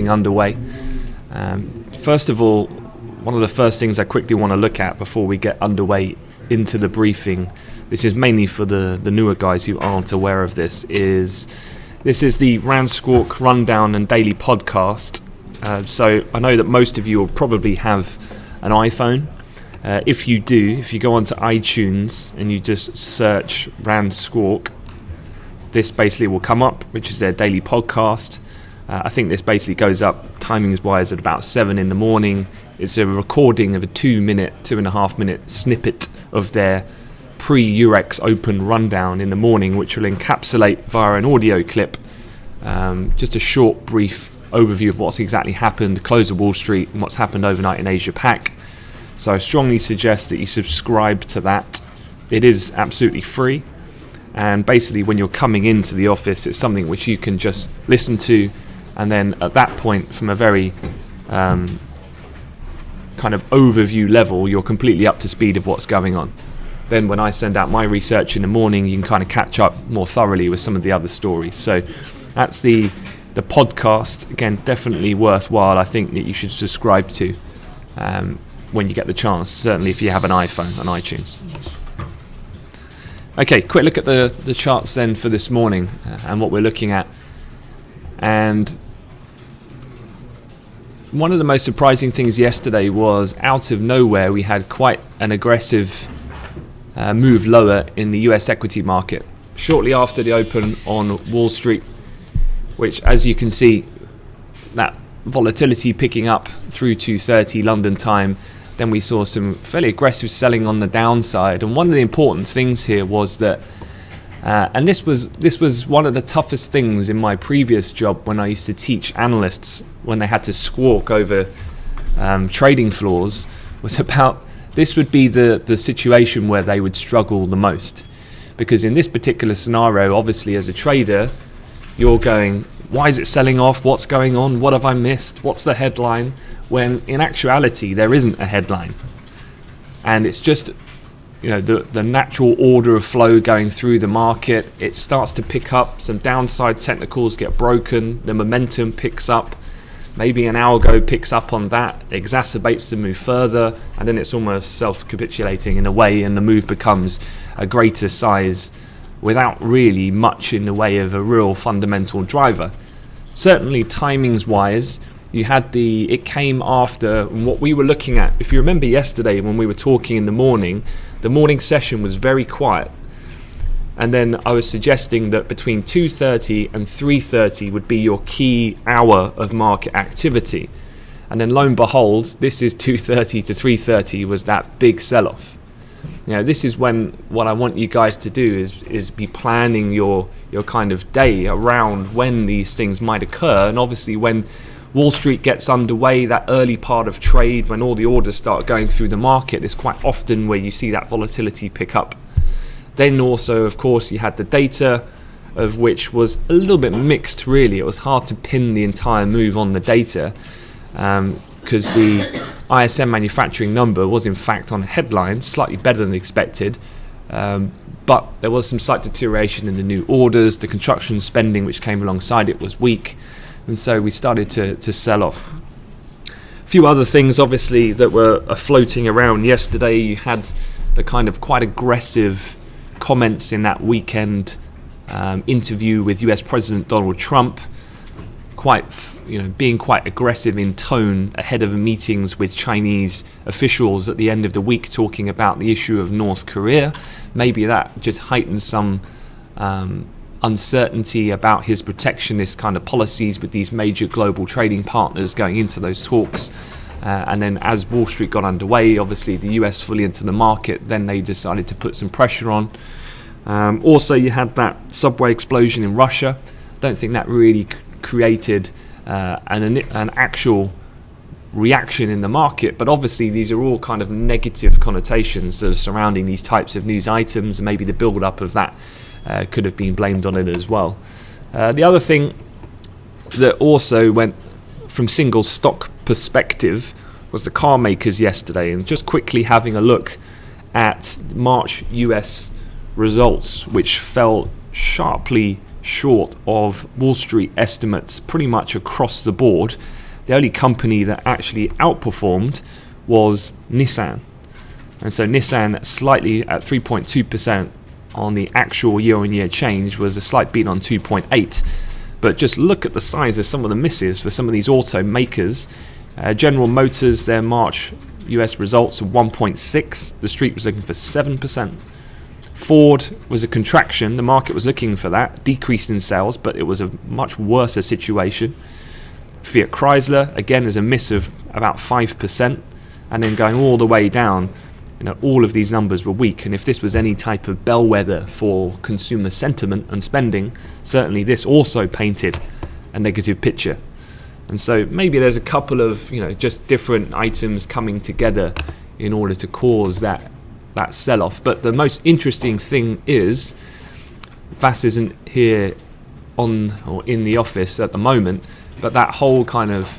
underway. First of all, one of the first things I quickly want to look at before we get underway into the briefing, this is mainly for the newer guys who aren't aware of this is the Rand Squawk Rundown and Daily Podcast. So I know that most of you will probably have an iPhone. If you do, if you go onto iTunes and you just search Rand Squawk, this basically will come up, which is their daily podcast. I think this basically goes up timings-wise at about 7 in the morning. It's a recording of a 2.5 minute snippet of their pre-Eurex Open rundown in the morning, which will encapsulate via an audio clip just a short, brief overview of what's exactly happened, close of Wall Street, and what's happened overnight in Asia Pac. So I strongly suggest that you subscribe to that. It is absolutely free, and basically when you're coming into the office, it's something which you can just listen to, and then at that point, from a very kind of overview level, you're completely up to speed of what's going on. Then when I send out my research in the morning, you can kind of catch up more thoroughly with some of the other stories. So that's the podcast. Again, definitely worthwhile. I think that you should subscribe to when you get the chance, certainly if you have an iPhone on iTunes. Okay, quick look at the charts then for this morning and what we're looking at. And one of the most surprising things yesterday was, out of nowhere, we had quite an aggressive move lower in the US equity market shortly after the open on Wall Street, which, as you can see, that volatility picking up through 2:30 London time. Then we saw some fairly aggressive selling on the downside. And one of the important things here was that, and this was one of the toughest things in my previous job when I used to teach analysts when they had to squawk over trading floors, was about this would be the situation where they would struggle the most. Because in this particular scenario, obviously as a trader, you're going, why is it selling off? What's going on? What have I missed? What's the headline? When in actuality, there isn't a headline. And it's just, the natural order of flow going through the market. It starts to pick up, some downside technicals get broken, the momentum picks up, maybe an algo picks up on that, exacerbates the move further, and then it's almost self-capitulating in a way, and the move becomes a greater size without really much in the way of a real fundamental driver. Certainly timings-wise, it came after what we were looking at. If you remember yesterday when we were talking in the morning session was very quiet. And then I was suggesting that between 2:30 and 3:30 would be your key hour of market activity. And then lo and behold, this is 2:30 to 3:30 was that big sell-off. This is when what I want you guys to do is be planning your kind of day around when these things might occur. And obviously when Wall Street gets underway, that early part of trade, when all the orders start going through the market, is quite often where you see that volatility pick up. Then also, of course, you had the data, of which was a little bit mixed, really. It was hard to pin the entire move on the data because the ISM manufacturing number was in fact on a headline, slightly better than expected. But there was some slight deterioration in the new orders. The construction spending which came alongside it was weak. And so we started to sell off. A few other things, obviously, that were floating around yesterday. You had the kind of quite aggressive comments in that weekend interview with US President Donald Trump, being quite aggressive in tone ahead of meetings with Chinese officials at the end of the week, talking about the issue of North Korea. Maybe that just heightened some uncertainty about his protectionist kind of policies with these major global trading partners going into those talks. And then as Wall Street got underway, obviously the US fully into the market, then they decided to put some pressure on. Also, you had that subway explosion in Russia. Don't think that really created an actual reaction in the market, but obviously these are all kind of negative connotations that are surrounding these types of news items, and maybe the build-up of that could have been blamed on it as well. The other thing that also went from single stock perspective was the car makers yesterday, and just quickly having a look at March US results, which fell sharply short of Wall Street estimates pretty much across the board. The only company that actually outperformed was Nissan. And so Nissan slightly at 3.2% on the actual year-on-year change was a slight beat on 2.8. But just look at the size of some of the misses for some of these automakers. General Motors, their March US results were 1.6. The street was looking for 7%. Ford was a contraction. The market was looking for that, decreased in sales, but it was a much worse situation. Fiat Chrysler, again, is a miss of about 5%. And then going all the way down, all of these numbers were weak. And if this was any type of bellwether for consumer sentiment and spending, certainly this also painted a negative picture. And so maybe there's a couple of, just different items coming together in order to cause that sell-off. But the most interesting thing is, Vas isn't here on or in the office at the moment, but that whole kind of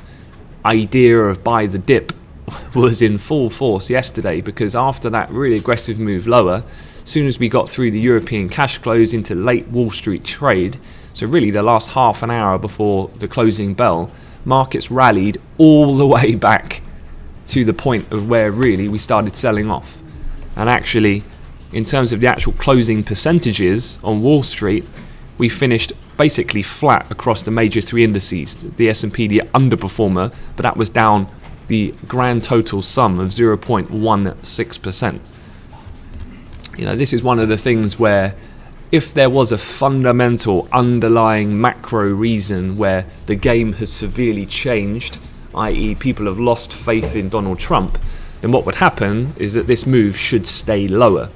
idea of buy the dip was in full force yesterday, because after that really aggressive move lower, as soon as we got through the European cash close into late Wall Street trade, so really the last half an hour before the closing bell, markets rallied all the way back to the point of where really we started selling off. And actually, in terms of the actual closing percentages on Wall Street, we finished basically flat across the major three indices. The S&P, the underperformer, but that was down the grand total sum of 0.16%. This is one of the things where if there was a fundamental underlying macro reason where the game has severely changed, i.e. people have lost faith in Donald Trump, then what would happen is that this move should stay lower.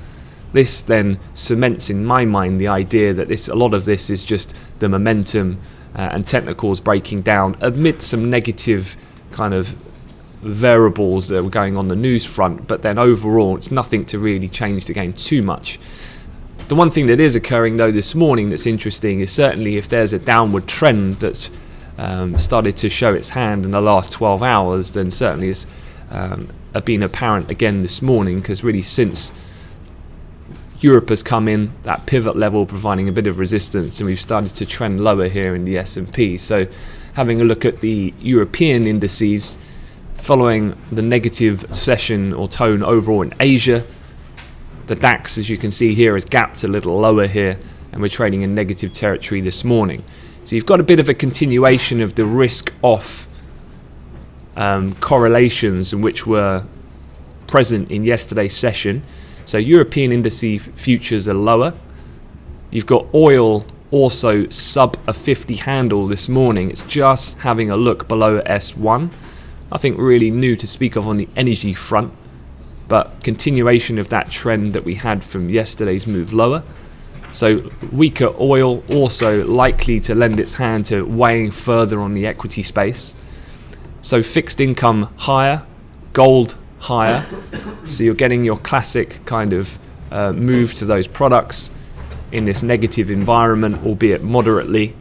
This then cements in my mind the idea that a lot of this is just the momentum and technicals breaking down amid some negative kind of variables that were going on the news front, but then overall it's nothing to really change the game too much. The one thing that is occurring though this morning that's interesting is certainly if there's a downward trend that's started to show its hand in the last 12 hours, then certainly it's been apparent again this morning, because really since Europe has come in, that pivot level providing a bit of resistance, and we've started to trend lower here in the S&P. So having a look at the European indices, following the negative session or tone overall in Asia, the DAX, as you can see here, has gapped a little lower here, and we're trading in negative territory this morning. So you've got a bit of a continuation of the risk-off correlations in which were present in yesterday's session. So European indices futures are lower. You've got oil also sub a 50 handle this morning. It's just having a look below S1. Nothing really new to speak of on the energy front, but continuation of that trend that we had from yesterday's move lower. So weaker oil also likely to lend its hand to weighing further on the equity space. So fixed income higher, gold higher. So you're getting your classic kind of move to those products in this negative environment, albeit moderately.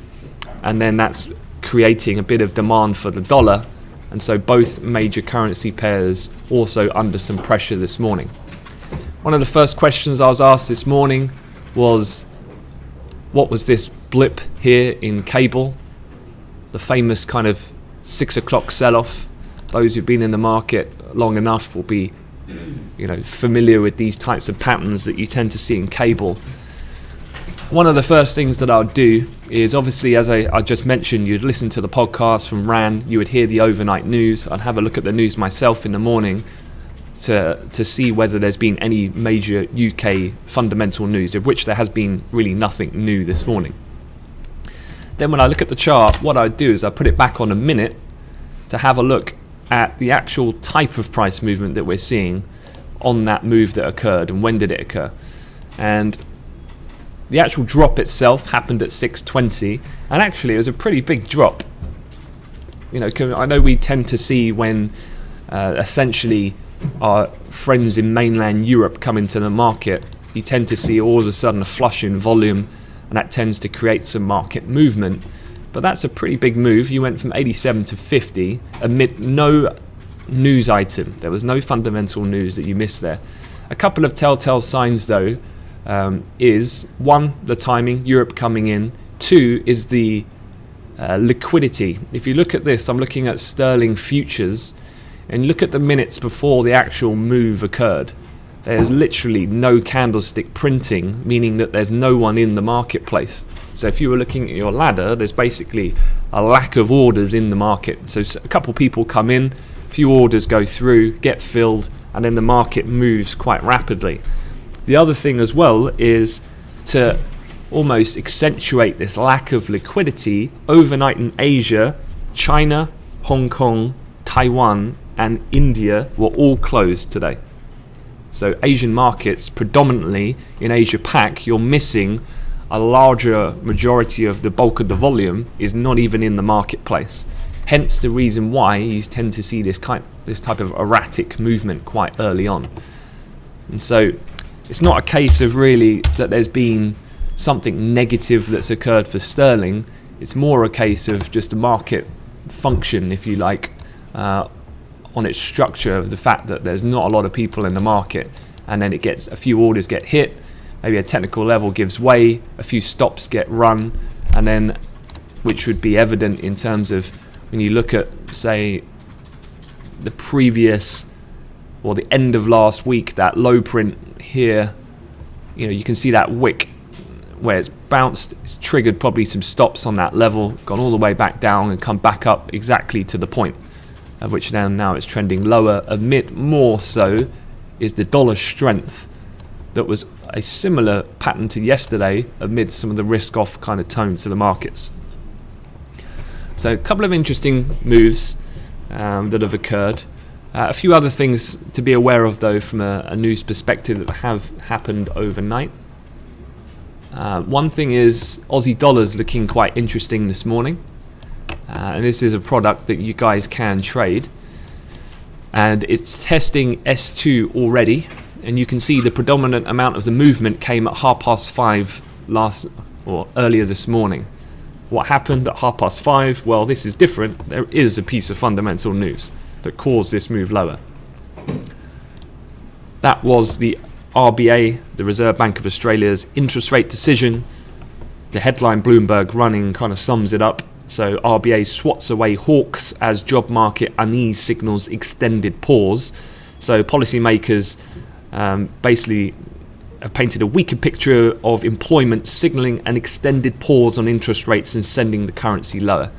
And then that's creating a bit of demand for the dollar. And so both major currency pairs also under some pressure this morning. One of the first questions I was asked this morning was, what was this blip here in cable? The famous kind of 6 o'clock sell-off. Those who've been in the market long enough will be, familiar with these types of patterns that you tend to see in cable. One of the first things that I'll do is, obviously, as I just mentioned, you'd listen to the podcast from Ran, you would hear the overnight news. I'd have a look at the news myself in the morning to see whether there's been any major UK fundamental news, of which there has been really nothing new this morning. Then when I look at the chart, what I do is I put it back on a minute to have a look at the actual type of price movement that we're seeing on that move that occurred and when did it occur. And the actual drop itself happened at 6:20, and actually it was a pretty big drop. I know we tend to see when essentially our friends in mainland Europe come into the market, you tend to see all of a sudden a flush in volume, and that tends to create some market movement. But that's a pretty big move. You went from 87 to 50 amid no news item. There was no fundamental news that you missed there. A couple of telltale signs though is, one, the timing, Europe coming in. Two is the liquidity. If you look at this, I'm looking at sterling futures, and look at the minutes before the actual move occurred. There's literally no candlestick printing, meaning that there's no one in the marketplace. So if you were looking at your ladder, there's basically a lack of orders in the market. So a couple people come in, a few orders go through, get filled, and then the market moves quite rapidly. The other thing as well is to almost accentuate this lack of liquidity. Overnight in Asia, China, Hong Kong, Taiwan and India were all closed today. So Asian markets, predominantly in Asia Pac, you're missing a larger majority of the bulk of the volume is not even in the marketplace. Hence the reason why you tend to see this type of erratic movement quite early on. And so it's not a case of really that there's been something negative that's occurred for sterling. It's more a case of just a market function, if you like, on its structure, of the fact that there's not a lot of people in the market, and then a few orders get hit, maybe a technical level gives way, a few stops get run, and then, which would be evident in terms of when you look at, say, the previous or the end of last week, that low print here, you can see that wick where it's bounced, it's triggered probably some stops on that level, gone all the way back down and come back up exactly to the point of which now it's trending lower. Amid more so is the dollar strength that was a similar pattern to yesterday amid some of the risk off kind of tone to the markets. So a couple of interesting moves that have occurred. A few other things to be aware of though from a news perspective that have happened overnight. One thing is Aussie dollars looking quite interesting this morning. And this is a product that you guys can trade, and it's testing S2 already, and you can see the predominant amount of the movement came at 5:30 earlier this morning. What happened at 5:30? Well, this is different. There is a piece of fundamental news that caused this move lower. That was the RBA, the Reserve Bank of Australia's interest rate decision. The headline Bloomberg running kind of sums it up. So RBA swats away hawks as job market unease signals extended pause. So policymakers basically have painted a weaker picture of employment, signalling an extended pause on interest rates and sending the currency lower.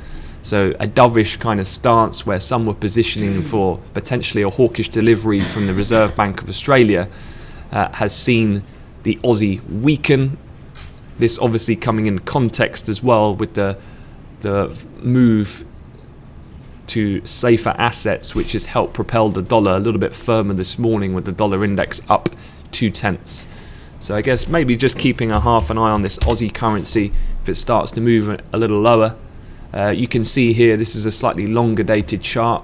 So a dovish kind of stance where some were positioning for potentially a hawkish delivery from the Reserve Bank of Australia has seen the Aussie weaken. This obviously coming in context as well with the move to safer assets, which has helped propel the dollar a little bit firmer this morning with the dollar index up 0.2. So I guess maybe just keeping half an eye on this Aussie currency if it starts to move a little lower. You can see here, this is a slightly longer dated chart.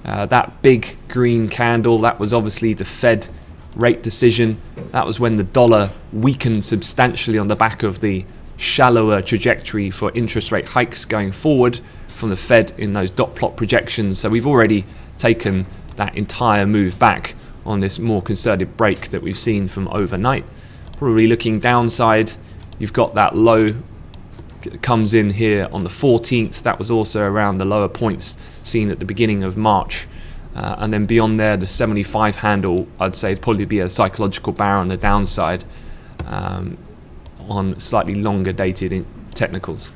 That big green candle, that was obviously the Fed rate decision. That was when the dollar weakened substantially on the back of the shallower trajectory for interest rate hikes going forward from the Fed in those dot plot projections. So we've already taken that entire move back on this more concerted break that we've seen from overnight. Probably looking downside, you've got that low comes in here on the 14th. That was also around the lower points seen at the beginning of March. And then beyond there, the 75 handle, I'd say it'd probably be a psychological barrier on the downside on slightly longer dated technicals.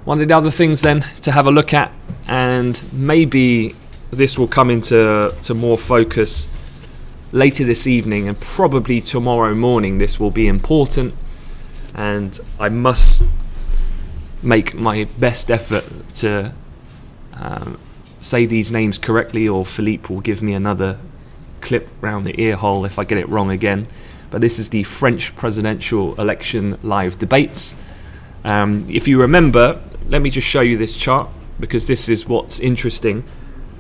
One of the other things then to have a look at, and maybe this will come into more focus later this evening and probably tomorrow morning, this will be important, and I must make my best effort to say these names correctly, or Philippe will give me another clip round the ear hole if I get it wrong again. But this is the French presidential election live debates. If you remember, let me just show you this chart, because this is what's interesting.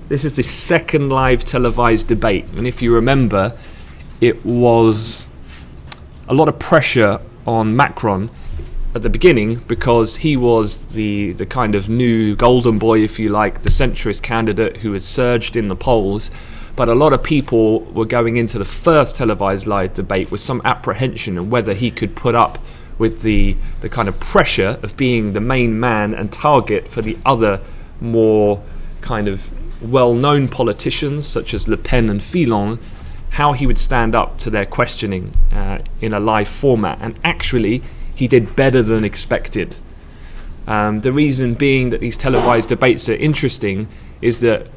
This is the second live televised debate, and if you remember, it was a lot of pressure on Macron at the beginning because he was the kind of new golden boy, if you like, the centrist candidate who had surged in the polls. But a lot of people were going into the first televised live debate with some apprehension of whether he could put up with the kind of pressure of being the main man and target for the other more kind of well-known politicians such as Le Pen and Fillon, how he would stand up to their questioning in a live format. And actually, he did better than expected. The reason being that these televised debates are interesting is that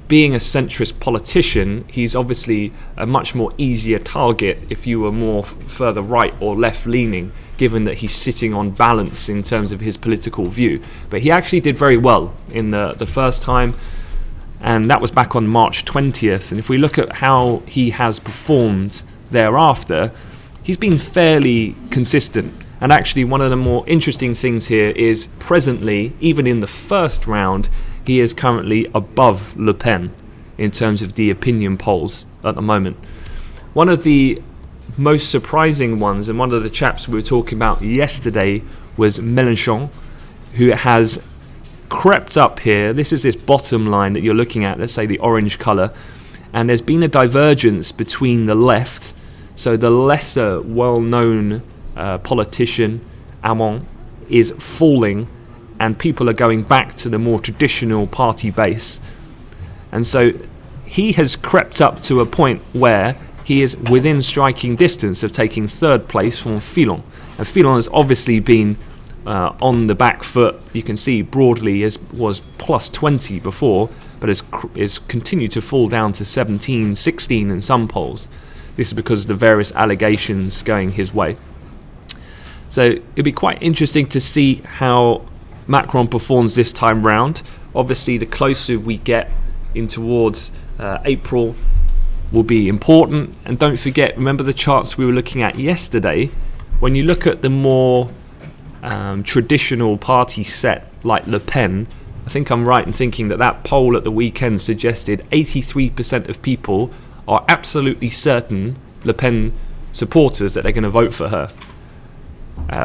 being a centrist politician, he's obviously a much more easier target if you were more further right or left leaning, given that he's sitting on balance in terms of his political view. But he actually did very well in the first time, and that was back on March 20th. And if we look at how he has performed thereafter, he's been fairly consistent. And actually, one of the more interesting things here is presently, even in the first round, he is currently above Le Pen in terms of the opinion polls at the moment. One of the most surprising ones, and one of the chaps we were talking about yesterday, was Mélenchon, who has crept up here. This is this bottom line that you're looking at, let's say the orange colour, and there's been a divergence between the left, so the lesser well-known politician, Hamon, is falling, and people are going back to the more traditional party base. And so he has crept up to a point where he is within striking distance of taking third place from Fillon. And Fillon has obviously been on the back foot. You can see broadly was plus 20 before, but has continued to fall down to 17, 16 in some polls. This is because of the various allegations going his way. So it'd be quite interesting to see how Macron performs this time round. Obviously, the closer we get in towards April will be important. And don't forget, remember the charts we were looking at yesterday? When you look at the more traditional party set like Le Pen, I think I'm right in thinking that poll at the weekend suggested 83% of people are absolutely certain Le Pen supporters that they're going to vote for her.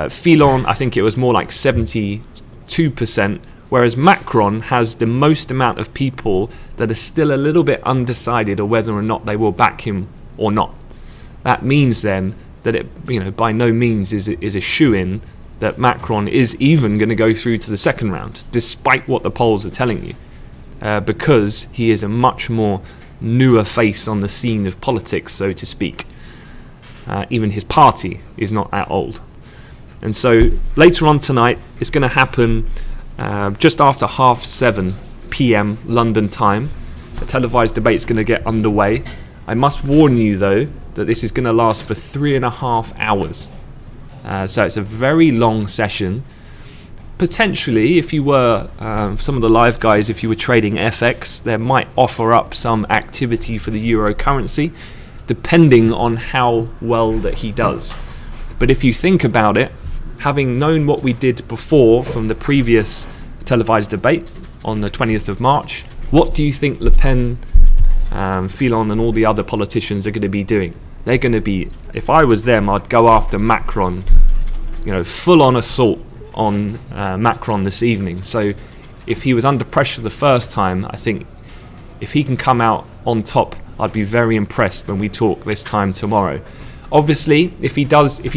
Fillon, I think it was more like 72%, whereas Macron has the most amount of people that are still a little bit undecided on whether or not they will back him or not. That means then that it, by no means is a shoo-in that Macron is even going to go through to the second round, despite what the polls are telling you, because he is a much more newer face on the scene of politics, so to speak. Even his party is not that old. And so later on tonight, it's going to happen just after 7:30 p.m. London time. A televised debate is going to get underway. I must warn you, though, that this is going to last for 3.5 hours. So it's a very long session. Potentially, if you were some of the live guys, if you were trading FX, they might offer up some activity for the euro currency, depending on how well that he does. But if you think about it, having known what we did before from the previous televised debate on the 20th of March, what do you think Le Pen, Fillon and all the other politicians are going to be doing? They're going to be, if I was them, I'd go after Macron, full on assault on Macron this evening. So if he was under pressure the first time, I think if he can come out on top, I'd be very impressed when we talk this time tomorrow. Obviously, if he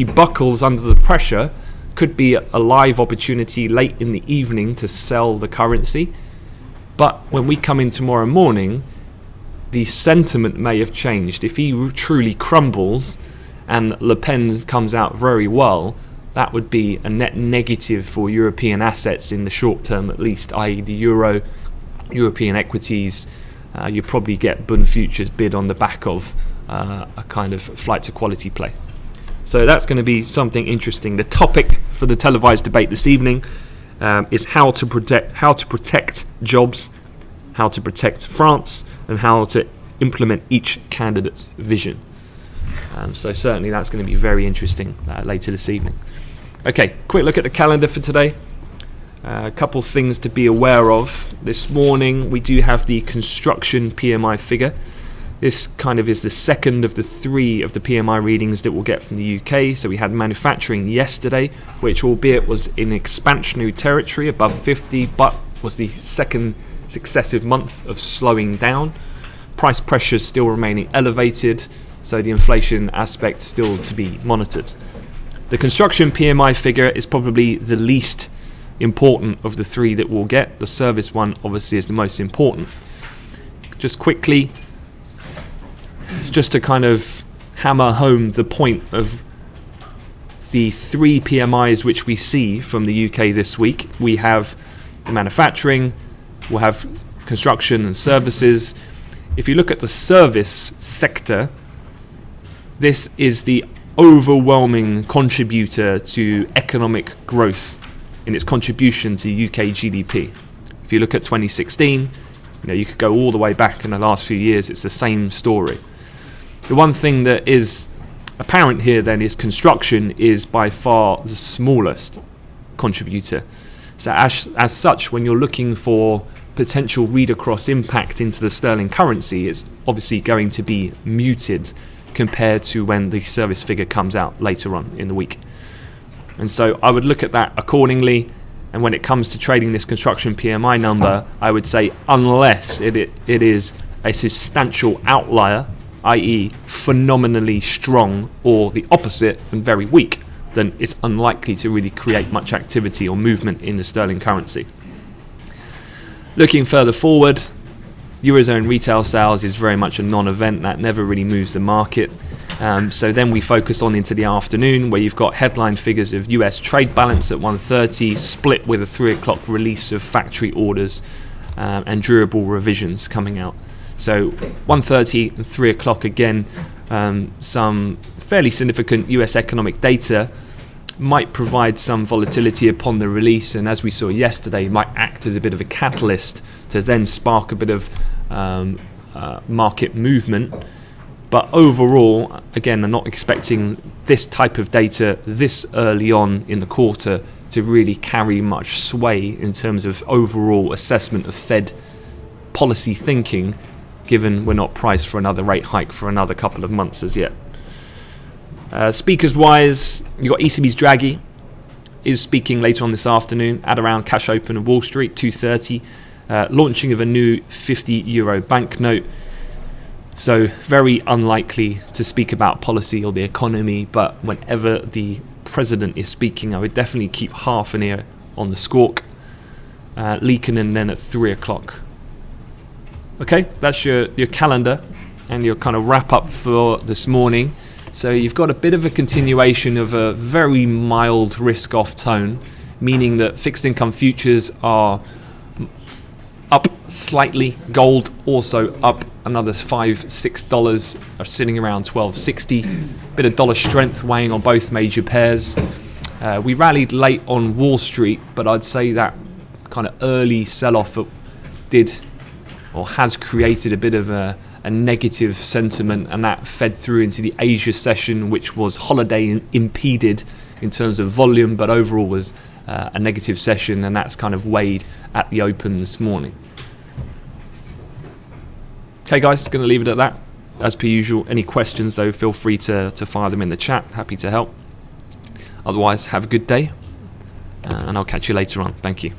buckles under the pressure, could be a live opportunity late in the evening to sell the currency. But when we come in tomorrow morning, the sentiment may have changed. If he truly crumbles and Le Pen comes out very well, that would be a net negative for European assets in the short term at least, i.e. the euro, European equities. You probably get Bund futures bid on the back of a kind of flight to quality play. So that's going to be something interesting. The topic for the televised debate this evening is how to protect jobs, how to protect France, and how to implement each candidate's vision. So certainly that's going to be very interesting later this evening. Okay, quick look at the calendar for today. A couple things to be aware of. This morning we do have the construction PMI figure. This kind of is the second of the 3 of the PMI readings that we'll get from the UK. So we had manufacturing yesterday, which albeit was in expansionary territory above 50, but was the second successive month of slowing down. Price pressures still remaining elevated, so the inflation aspect still to be monitored. The construction PMI figure is probably the least important of the three that we'll get. The service one obviously is the most important. Just quickly, just to kind of hammer home the point of the three PMIs which we see from the UK this week. We have manufacturing, we'll have construction and services. If you look at the service sector, this is the overwhelming contributor to economic growth in its contribution to UK GDP. If you look at 2016, you could go all the way back in the last few years, it's the same story. The one thing that is apparent here then is construction is by far the smallest contributor. So as such, when you're looking for potential read-across impact into the sterling currency, it's obviously going to be muted compared to when the service figure comes out later on in the week. And so I would look at that accordingly. And when it comes to trading this construction PMI number, I would say unless it is a substantial outlier, i.e. phenomenally strong, or the opposite and very weak, then it's unlikely to really create much activity or movement in the sterling currency. Looking further forward, Eurozone retail sales is very much a non-event. That never really moves the market. So then we focus on into the afternoon, where you've got headline figures of US trade balance at 1:30, split with a 3 o'clock release of factory orders and durable revisions coming out. So 1:30 and 3 o'clock again, some fairly significant US economic data might provide some volatility upon the release, and as we saw yesterday, might act as a bit of a catalyst to then spark a bit of market movement. But overall, again, I'm not expecting this type of data this early on in the quarter to really carry much sway in terms of overall assessment of Fed policy thinking, given we're not priced for another rate hike for another couple of months as yet. Speakers wise, you got ECB's Draghi is speaking later on this afternoon at around cash open of Wall Street, 2:30, launching of a new €50 banknote. So very unlikely to speak about policy or the economy, but whenever the president is speaking, I would definitely keep half an ear on the squawk. Leakening then at 3 o'clock. Okay, that's your calendar and your kind of wrap up for this morning. So you've got a bit of a continuation of a very mild risk-off tone, meaning that fixed income futures are up slightly. Gold also up another $5-6, are sitting around $12.60. Bit of dollar strength weighing on both major pairs. We rallied late on Wall Street, but I'd say that kind of early sell-off did or has created a bit of a negative sentiment, and that fed through into the Asia session, which was holiday impeded in terms of volume, but overall was a negative session, and that's kind of weighed at the open this morning. Okay guys, going to leave it at that. As per usual, any questions though, feel free to fire them in the chat. Happy to help. Otherwise, have a good day, and I'll catch you later on. Thank you.